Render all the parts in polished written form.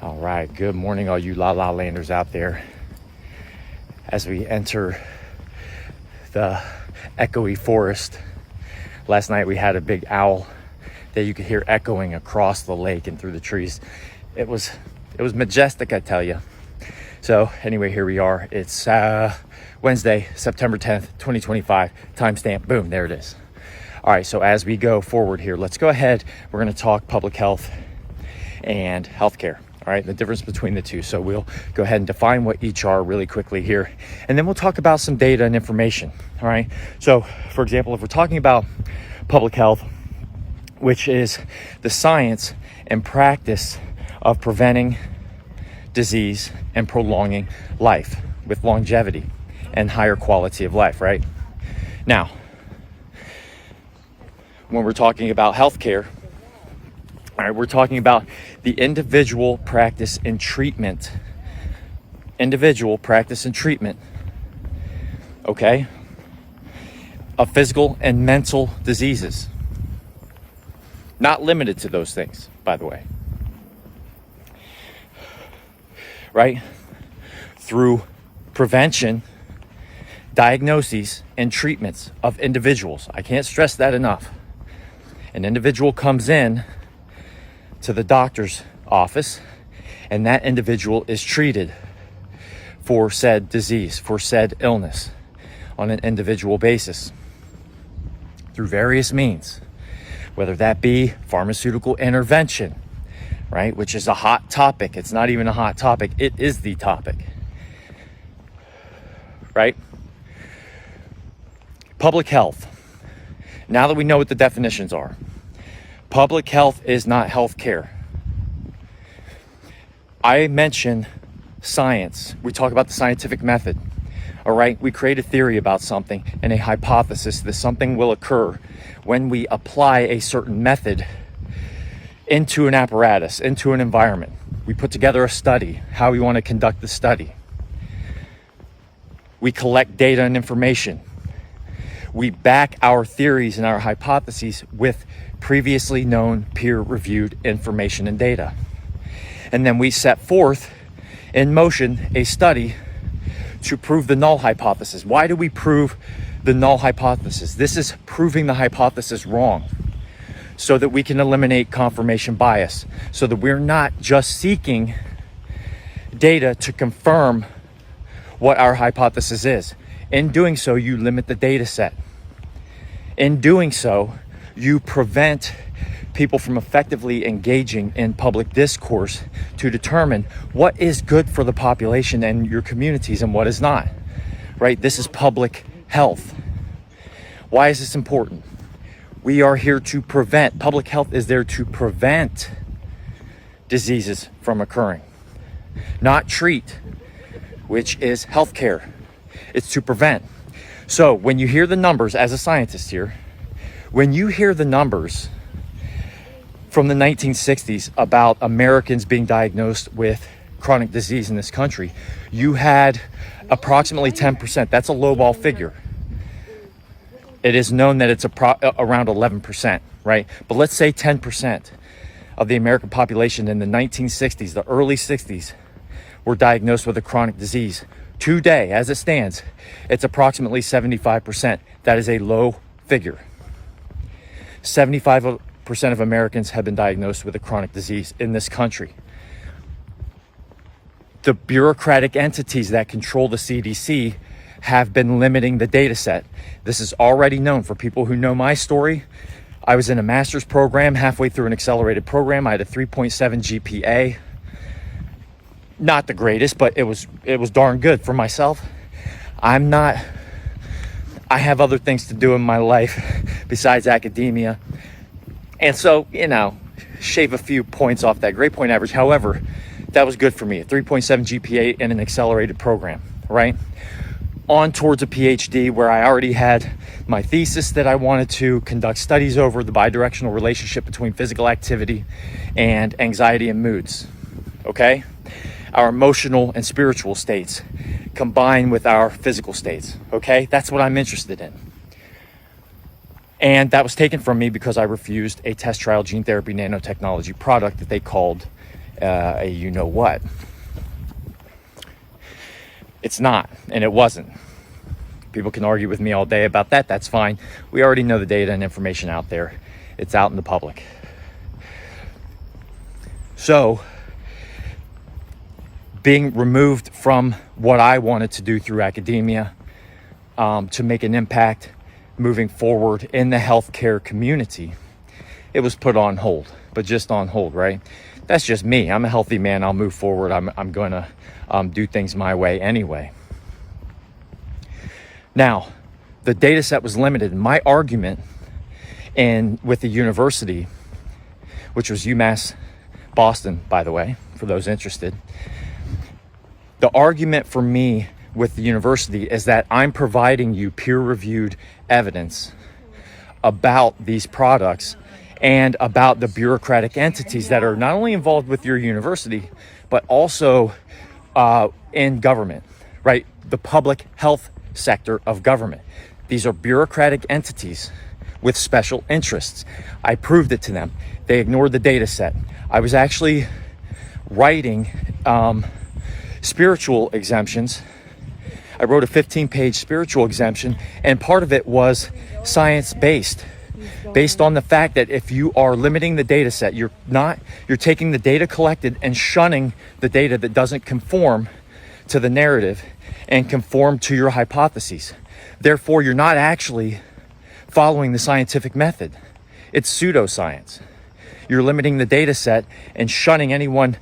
All right, good morning, all you La La Landers out there. As we enter the echoey forest, last night we had a big owl that you could hear echoing across the lake and through the trees. It was majestic, I tell you. So anyway, here we are. It's Wednesday, September 10th, 2025. Timestamp, boom, there it is. All right, so as we go forward here, let's go ahead. We're going to talk public health and healthcare. All right, the difference between the two. So we'll go ahead and define what each are really quickly here. And then we'll talk about some data and information. All right. So for example, if we're talking about public health, which is the science and practice of preventing disease and prolonging life with longevity and higher quality of life, right? Now, when we're talking about healthcare, all right, we're talking about the individual practice and treatment. Okay? Of physical and mental diseases. Not limited to those things, by the way. Right? Through prevention, diagnoses, and treatments of individuals. I can't stress that enough. An individual comes in to the doctor's office, and that individual is treated for said disease, for said illness on an individual basis through various means, whether that be pharmaceutical intervention, right, which is a hot topic. It's not even a hot topic, it is the topic, right? Public health. Now that we know what the definitions are, public health is not health care. I mention science. We talk about the scientific method. All right, we create a theory about something and a hypothesis that something will occur when we apply a certain method into an apparatus, into an environment. We put together a study, how we want to conduct the study. We collect data and information. We back our theories and our hypotheses with previously known peer-reviewed information and data. And then we set forth in motion a study to prove the null hypothesis. Why do we prove the null hypothesis? This is proving the hypothesis wrong so that we can eliminate confirmation bias, so that we're not just seeking data to confirm what our hypothesis is. In doing so, you limit the data set. In doing so, you prevent people from effectively engaging in public discourse to determine what is good for the population and your communities and what is not, right? This is public health. Why is this important? We are here to prevent. Public health is there to prevent diseases from occurring, not treat, which is healthcare. It's to prevent. So when you hear the numbers, as a scientist here, when you hear the numbers from the 1960s about Americans being diagnosed with chronic disease in this country, you had approximately 10%. That's a lowball figure. It is known that it's around 11%, right? But let's say 10% of the American population in the 1960s, the early 60s, were diagnosed with a chronic disease. Today, as it stands, it's approximately 75%. That is a low figure. 75% of Americans have been diagnosed with a chronic disease in this country. The bureaucratic entities that control the CDC have been limiting the data set. This is already known for people who know my story. I was in a master's program, halfway through an accelerated program. I had a 3.7 GPA. Not the greatest, but it was darn good for myself. I have other things to do in my life besides academia. And so, shave a few points off that grade point average. However, that was good for me, a 3.7 GPA in an accelerated program, right? On towards a PhD where I already had my thesis that I wanted to conduct studies over the bidirectional relationship between physical activity and anxiety and moods, okay? Our emotional and spiritual states combined with our physical states, okay? That's what I'm interested in. And that was taken from me because I refused a test trial gene therapy nanotechnology product that they called a you know what. It's not, and it wasn't. People can argue with me all day about that. That's fine. We already know the data and information out there. It's out in the public. So, being removed from what I wanted to do through academia to make an impact moving forward in the healthcare community, it was put on hold, but just on hold, right? That's just me. I'm a healthy man. I'll move forward. I'm going to do things my way anyway. Now, the data set was limited. My argument with the university, which was UMass Boston, by the way, for those interested, the argument for me with the university is that I'm providing you peer-reviewed evidence about these products and about the bureaucratic entities that are not only involved with your university, but also in government, right? The public health sector of government. These are bureaucratic entities with special interests. I proved it to them. They ignored the data set. I was actually writing spiritual exemptions. I wrote a 15-page spiritual exemption, and part of it was science-based, based on the fact that if you are limiting the data set, you're taking the data collected and shunning the data that doesn't conform to the narrative and conform to your hypotheses. Therefore, you're not actually following the scientific method. It's pseudoscience. You're limiting the data set and shunning anyone,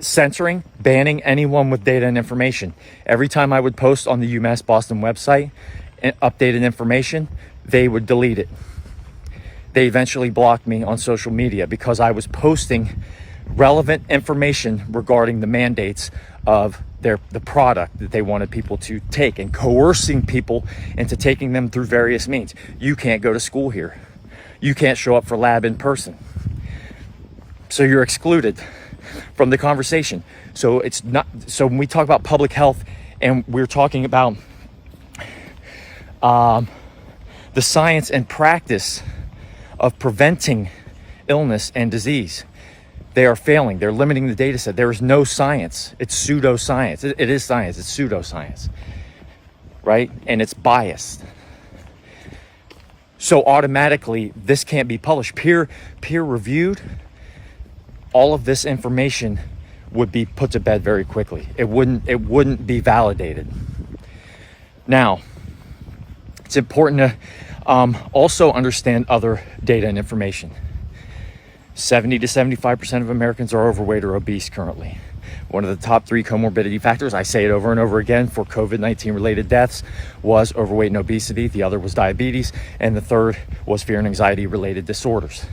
censoring, banning anyone with data and information. Every time I would post on the UMass Boston website updated information, they would delete it. They eventually blocked me on social media because I was posting relevant information regarding the mandates of the product that they wanted people to take and coercing people into taking them through various means. You can't go to school here. You can't show up for lab in person. So you're excluded from the conversation. So it's not, so when we talk about public health and we're talking about the science and practice of preventing illness and disease, they are failing. They're limiting the data set. There is no science. It's pseudoscience. It is science. It's pseudoscience, right? And it's biased. So automatically, this can't be published. Peer reviewed, all of this information would be put to bed very quickly. It wouldn't be validated. Now, it's important to also understand other data and information. 70 to 75% of Americans are overweight or obese currently. One of the top 3 comorbidity factors, I say it over and over again, for COVID-19 related deaths was overweight and obesity. The other was diabetes. And the third was fear and anxiety related disorders.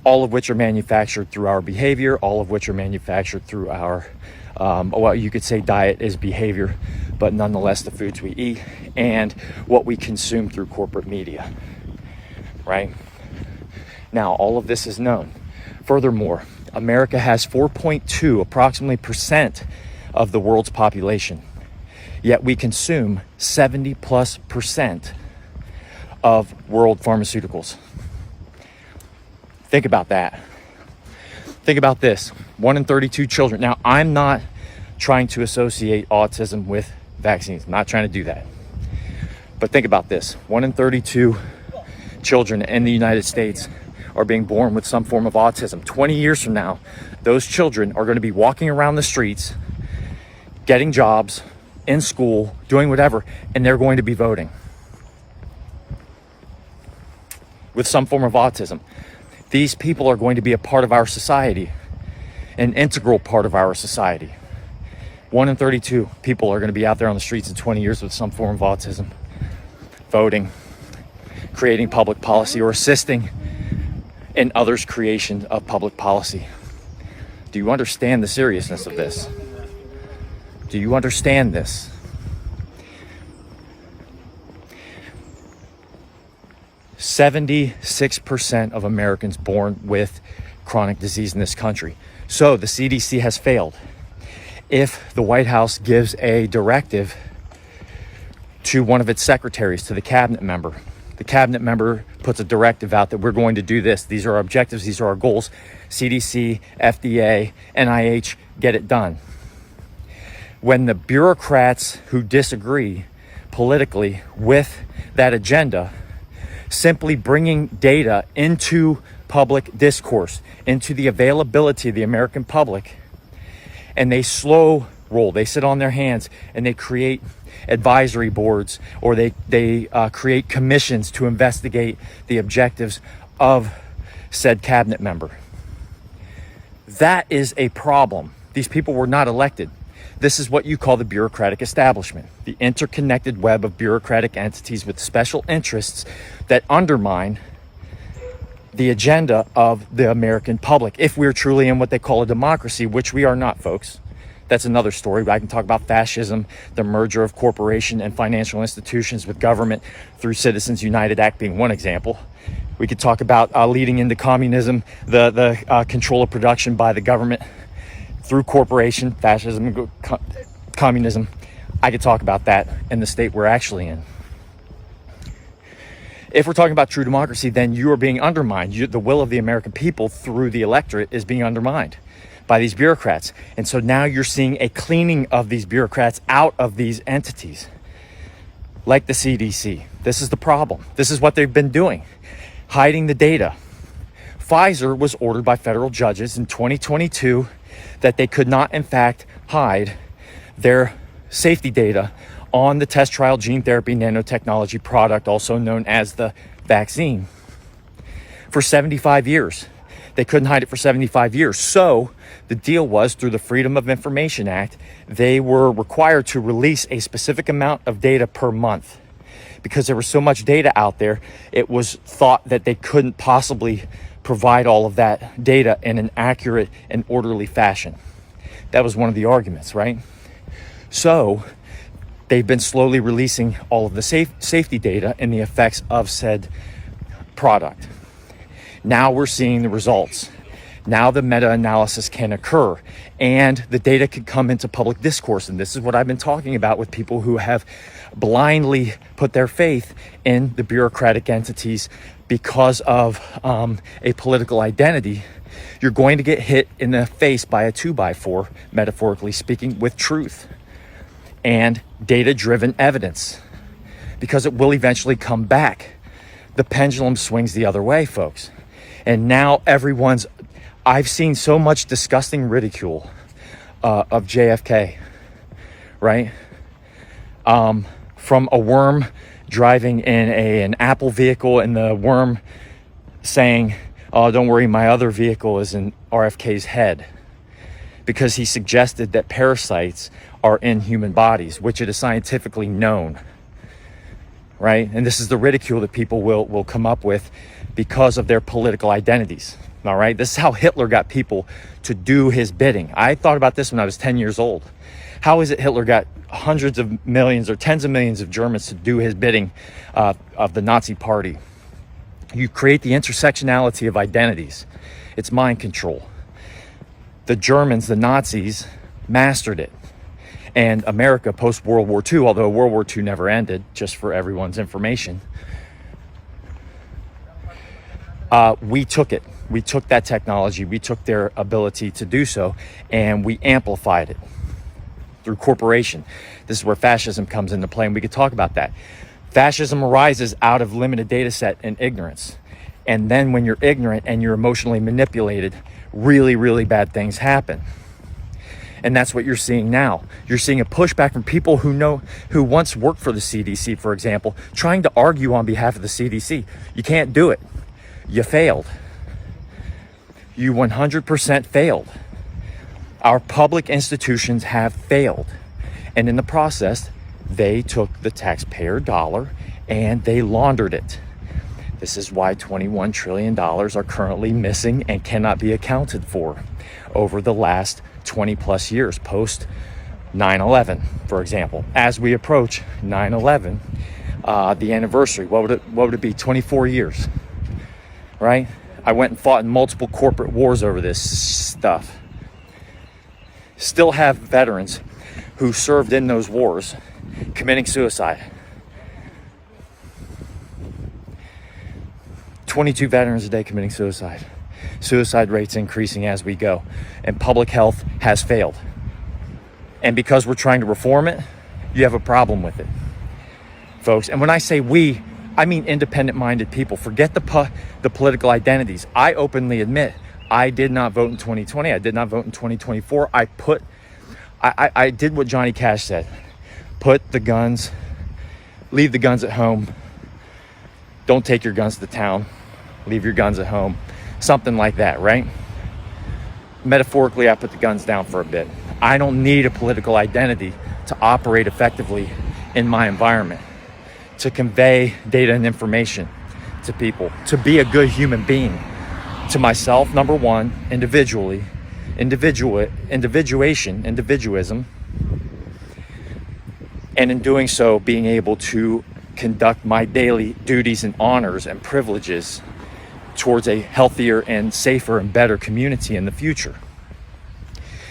All of which are manufactured through our behavior, all of which are manufactured through our, well, you could say diet is behavior, but nonetheless the foods we eat and what we consume through corporate media, right? Now, all of this is known. Furthermore, America has 4.2 approximately percent of the world's population, yet we consume 70+% of world pharmaceuticals. Think about that. Think about this. 1 in 32 children. Now, I'm not trying to associate autism with vaccines. I'm not trying to do that. But think about this. 1 in 32 children in the United States are being born with some form of autism. 20 years from now, those children are going to be walking around the streets, getting jobs, in school, doing whatever, and they're going to be voting with some form of autism. These people are going to be a part of our society, an integral part of our society. 1 in 32 people are going to be out there on the streets in 20 years with some form of autism, voting, creating public policy, or assisting in others' creation of public policy. Do you understand the seriousness of this? Do you understand this? %76% of Americans born with chronic disease in this country. So the CDC has failed. If the White House gives a directive to one of its secretaries, to the cabinet member puts a directive out that we're going to do this. These are our objectives. These are our goals. CDC, FDA, NIH, get it done. When the bureaucrats who disagree politically with that agenda, simply bringing data into public discourse, into the availability of the American public, and they slow roll, they sit on their hands and they create advisory boards, or they create commissions to investigate the objectives of said cabinet member. That is a problem. These people were not elected. This is what you call the bureaucratic establishment, the interconnected web of bureaucratic entities with special interests that undermine the agenda of the American public. If we're truly in what they call a democracy, which we are not, folks. That's another story. I can talk about fascism, the merger of corporation and financial institutions with government through Citizens United Act being one example. We could talk about leading into communism, the control of production by the government through corporation, fascism, communism. I could talk about that in the state we're actually in. If we're talking about true democracy, then you are being undermined. The will of the American people through the electorate is being undermined by these bureaucrats. And so now you're seeing a cleaning of these bureaucrats out of these entities, like the CDC. This is the problem. This is what they've been doing, hiding the data. Pfizer was ordered by federal judges in 2022 that they could not, in fact, hide their safety data on the test trial gene therapy nanotechnology product, also known as the vaccine, for 75 years. They couldn't hide it for 75 years. So the deal was, through the Freedom of Information Act, they were required to release a specific amount of data per month. Because there was so much data out there, it was thought that they couldn't possibly provide all of that data in an accurate and orderly fashion. That was one of the arguments, right? So they've been slowly releasing all of the safety data and the effects of said product. Now we're seeing the results. Now the meta-analysis can occur and the data can come into public discourse. And this is what I've been talking about with people who have blindly put their faith in the bureaucratic entities because of a political identity. You're going to get hit in the face by a 2x4, metaphorically speaking, with truth and data-driven evidence, because it will eventually come back. The pendulum swings the other way, folks. And now I've seen so much disgusting ridicule of JFK, right? From a worm driving in an Apple vehicle and the worm saying, "Oh, don't worry, my other vehicle is in RFK's head," because he suggested that parasites are in human bodies, which it is scientifically known, right? And this is the ridicule that people will come up with because of their political identities. All right, this is how Hitler got people to do his bidding. I thought about this when I was 10 years old. How is it Hitler got hundreds of millions or tens of millions of Germans to do his bidding of the Nazi party? You create the intersectionality of identities. It's mind control. The Germans, the Nazis, mastered it. And America, post-World War II, although World War II never ended, just for everyone's information, we took it. We took that technology, we took their ability to do so, and we amplified it through corporation. This is where fascism comes into play, and we could talk about that. Fascism arises out of limited data set and ignorance. And then when you're ignorant and you're emotionally manipulated, really, really bad things happen. And that's what you're seeing now. You're seeing a pushback from people who once worked for the CDC, for example, trying to argue on behalf of the CDC. You can't do it. You failed. You 100% failed. Our public institutions have failed. And in the process, they took the taxpayer dollar and they laundered it. This is why $21 trillion are currently missing and cannot be accounted for over the last 20 plus years, post 9/11, for example. As we approach 9/11, the anniversary, what would it be? 24 years, right? I went and fought in multiple corporate wars over this stuff. Still have veterans who served in those wars committing suicide. 22 veterans a day committing suicide. Suicide rates increasing as we go. And public health has failed. And because we're trying to reform it, you have a problem with it, folks. And when I say we, I mean independent-minded people. Forget the political identities. I openly admit I did not vote in 2020. I did not vote in 2024. I did what Johnny Cash said. Leave the guns at home. Don't take your guns to town. Leave your guns at home. Something like that, right? Metaphorically, I put the guns down for a bit. I don't need a political identity to operate effectively in my environment, to convey data and information to people, to be a good human being, to myself, number one, individualism, and in doing so, being able to conduct my daily duties and honors and privileges towards a healthier and safer and better community in the future.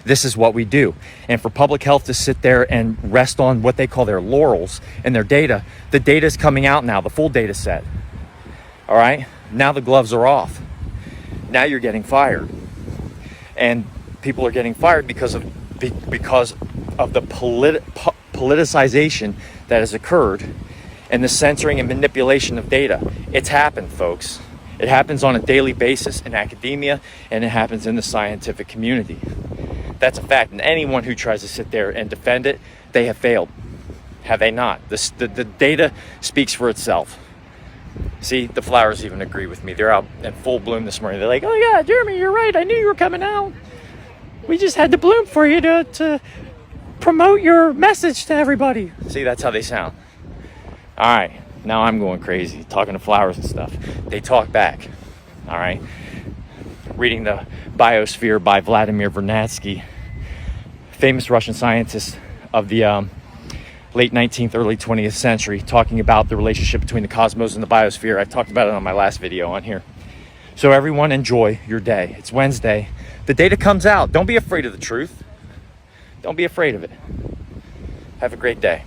This is what we do. And for public health to sit there and rest on what they call their laurels and their data, the data is coming out now, the full data set. All right? Now the gloves are off. Now you're getting fired. And people are getting fired because of the politicization that has occurred and the censoring and manipulation of data. It's happened, folks. It happens on a daily basis in academia, and it happens in the scientific community. That's a fact. And anyone who tries to sit there and defend it, they have failed. Have they not? The data speaks for itself. See, the flowers even agree with me. They're out in full bloom this morning. They're like, oh yeah, Jeremy, you're right. I knew you were coming out. We just had to bloom for you to promote your message to everybody. See, that's how they sound. All right, now I'm going crazy, talking to flowers and stuff. They talk back, all right? Reading The Biosphere by Vladimir Vernadsky, famous Russian scientist of the late 19th, early 20th century, talking about the relationship between the cosmos and the biosphere. I talked about it on my last video on here. So everyone, enjoy your day. It's Wednesday. The data comes out. Don't be afraid of the truth. Don't be afraid of it. Have a great day.